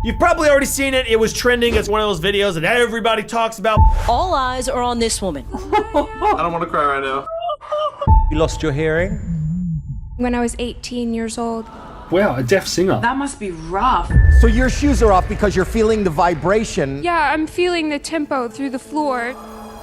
You've probably already seen it. It was trending. It's one of those videos that everybody talks about. All eyes are on this woman. I don't want to cry right now. You lost your hearing? When I was 18 years old. Wow, a deaf singer. That must be rough. So your shoes are off because you're feeling the vibration. Yeah, I'm feeling the tempo through the floor.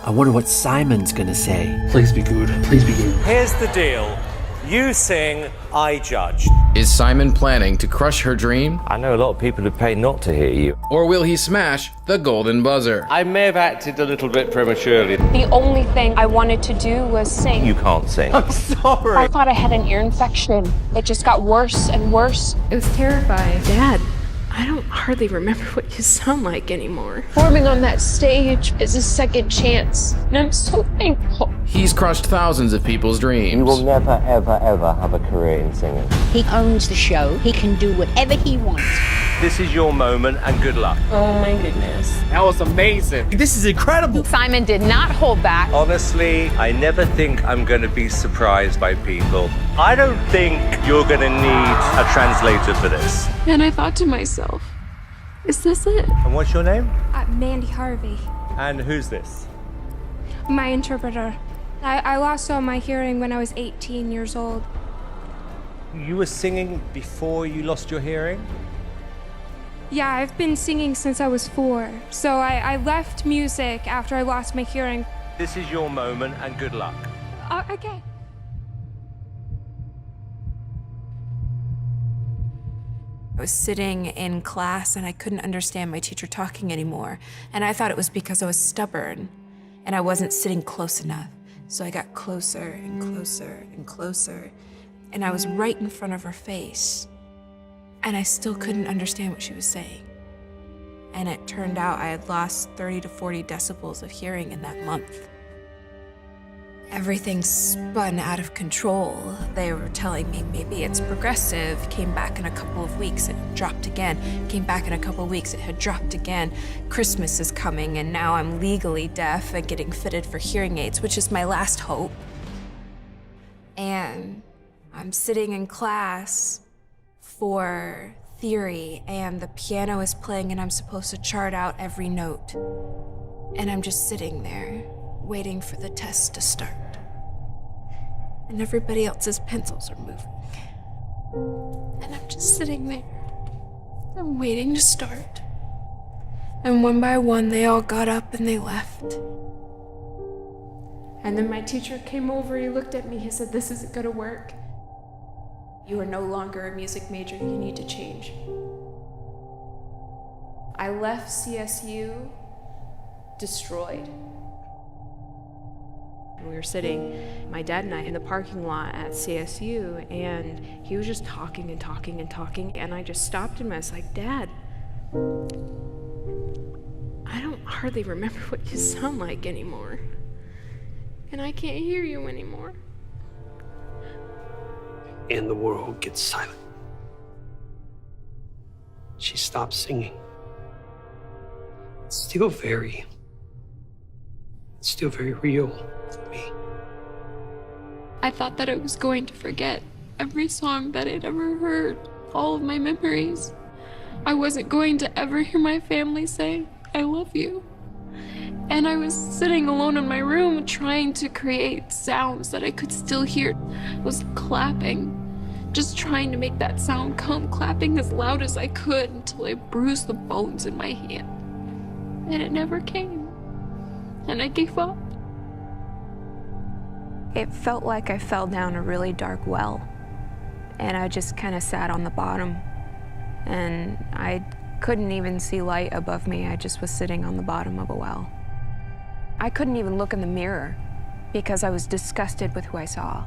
I wonder what Simon's gonna say. Please be good. Please be good. Here's the deal. You sing, I judge. Is Simon planning to crush her dream? I know a lot of people who pay not to hear you. Or will he smash the golden buzzer? I may have acted a little bit prematurely. The only thing I wanted to do was sing. You can't sing. I'm sorry. I thought I had an ear infection. It just got worse and worse. It was terrifying. Dad, I don't hardly remember what you sound like anymore. Performing on that stage is a second chance, and I'm so thankful. He's crushed thousands of people's dreams. You will never, ever, ever have a career in singing. He owns the show. He can do whatever he wants. This is your moment, and good luck. Oh my goodness. That was amazing. This is incredible. Simon did not hold back. Honestly, I never think I'm going to be surprised by people. I don't think you're going to need a translator for this. And I thought to myself, is this it? And what's your name? Mandy Harvey, And who's this? my interpreter. I lost all my hearing when I was 18 years old. You were singing before you lost your hearing? Yeah, I've been singing since I was 4. So I left music after I lost my hearing. This is your moment, and good luck. Okay. I was sitting in class and I couldn't understand my teacher talking anymore. And I thought it was because I was stubborn and I wasn't sitting close enough. So I got closer and closer and closer. And I was right in front of her face. And I still couldn't understand what she was saying. And it turned out I had lost 30 to 40 decibels of hearing in that month. Everything spun out of control. They were telling me maybe it's progressive. Came back in a couple of weeks, it dropped again. Came back in a couple of weeks, it had dropped again. Christmas is coming and now I'm legally deaf and getting fitted for hearing aids, which is my last hope. And I'm sitting in class for theory and the piano is playing and I'm supposed to chart out every note. And I'm just sitting there, waiting for the test to start. And everybody else's pencils are moving. And I'm just sitting there. I'm waiting to start. And one by one, they all got up and they left. And then my teacher came over, he looked at me, he said, "This isn't gonna work. You are no longer a music major, you need to change." I left CSU destroyed. We were sitting, my dad and I, in the parking lot at CSU, and he was just talking and talking and talking, and I just stopped him. I was like, "Dad, I don't hardly remember what you sound like anymore, and I can't hear you anymore." And the world gets silent. She stops singing. It's still very real to me. I thought that I was going to forget every song that I'd ever heard, all of my memories. I wasn't going to ever hear my family say, "I love you." And I was sitting alone in my room trying to create sounds that I could still hear. I was clapping, just trying to make that sound come, clapping as loud as I could until I bruised the bones in my hand. And it never came. And I gave up. It felt like I fell down a really dark well. And I just kind of sat on the bottom. And I couldn't even see light above me. I just was sitting on the bottom of a well. I couldn't even look in the mirror because I was disgusted with who I saw.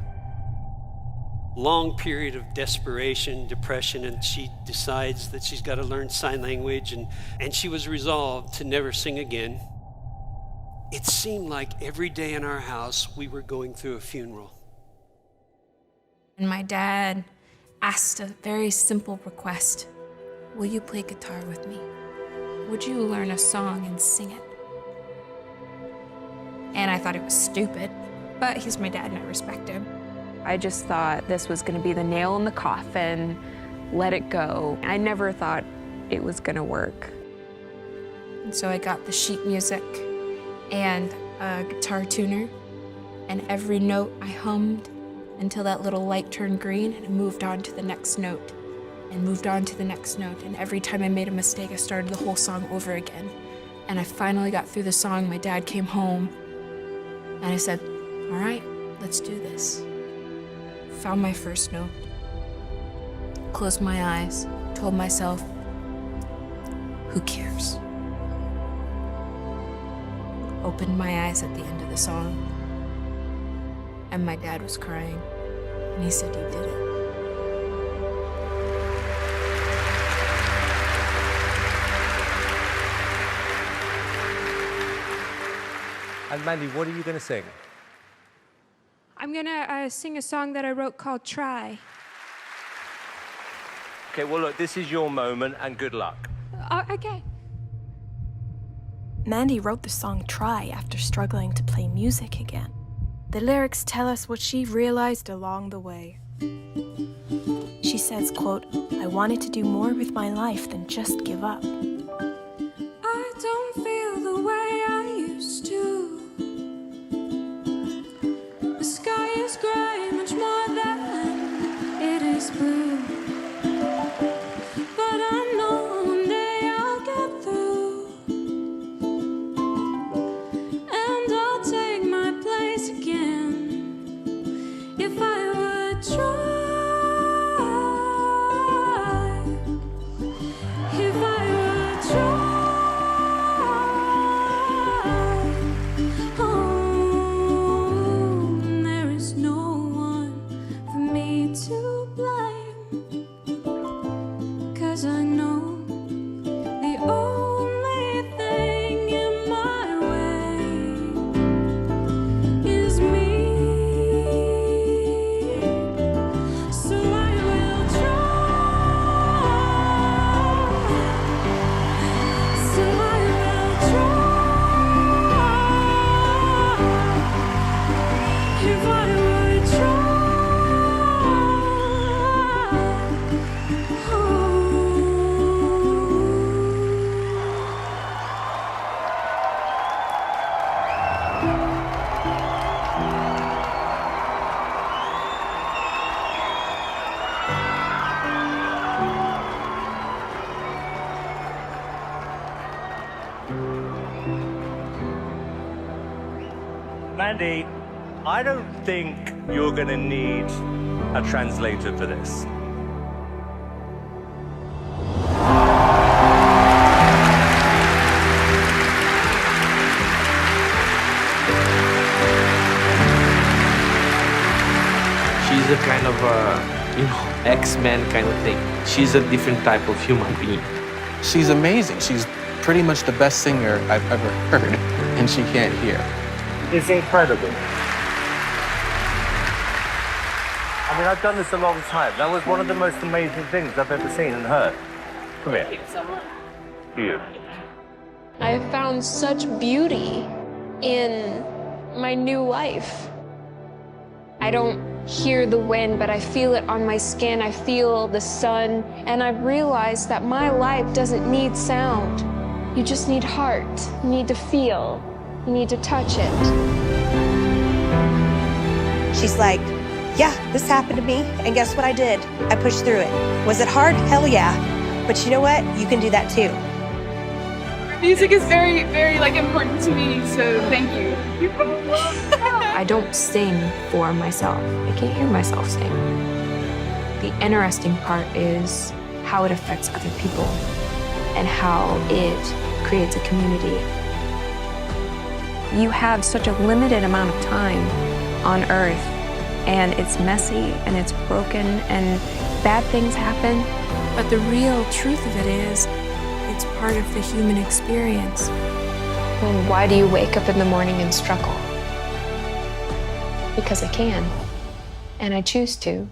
Long period of desperation, depression, and she decides that she's got to learn sign language, and she was resolved to never sing again. It seemed like every day in our house we were going through a funeral. And my dad asked a very simple request. "Will you play guitar with me? Would you learn a song and sing it?" And I thought it was stupid, but he's my dad and I respect him. I just thought this was gonna be the nail in the coffin, let it go. I never thought it was gonna work. And so I got the sheet music and a guitar tuner, and every note I hummed until that little light turned green, and I moved on to the next note, and moved on to the next note, and every time I made a mistake, I started the whole song over again. And I finally got through the song. My dad came home, and I said, all right, let's do this. Found my first note, closed my eyes, told myself, who cares? Opened my eyes at the end of the song, and my dad was crying, and he said, you did it. And Mandy, what are you going to sing? I'm gonna sing a song that I wrote called Try. Okay, well, look, this is your moment, and good luck. Okay. Mandy wrote the song Try after struggling to play music again. The lyrics tell us what she realized along the way. She says, quote, I wanted to do more with my life than just give up. I don't feel the way I used to. The sky is gray, much more than it is blue. But I know one day I'll get through, and I'll take my place again if I would try. If I would try. Oh, there is no one for me to blame, 'cause I know the only thing in my way is me. So I will try. So I will try. If I would try. Mandy, I don't think you're going to need a translator for this. She's a kind of X-Men kind of thing. She's a different type of human being. She's amazing. She's pretty much the best singer I've ever heard, and she can't hear. It's incredible. I mean, I've done this a long time. That was one of the most amazing things I've ever seen and heard. Come here. Thank you so much. You. I have found such beauty in my new life. I don't hear the wind, but I feel it on my skin. I feel the sun, and I've realized that my life doesn't need sound. You just need heart. You need to feel. You need to touch it. She's like, yeah, this happened to me, and guess what I did? I pushed through it. Was it hard? Hell yeah. But you know what? You can do that too. Music is very, very important to me, so thank you. I don't sing for myself. I can't hear myself sing. The interesting part is how it affects other people and how it creates a community. You have such a limited amount of time on Earth, and it's messy and it's broken and bad things happen. But the real truth of it is, it's part of the human experience. And why do you wake up in the morning and struggle? Because I can, and I choose to.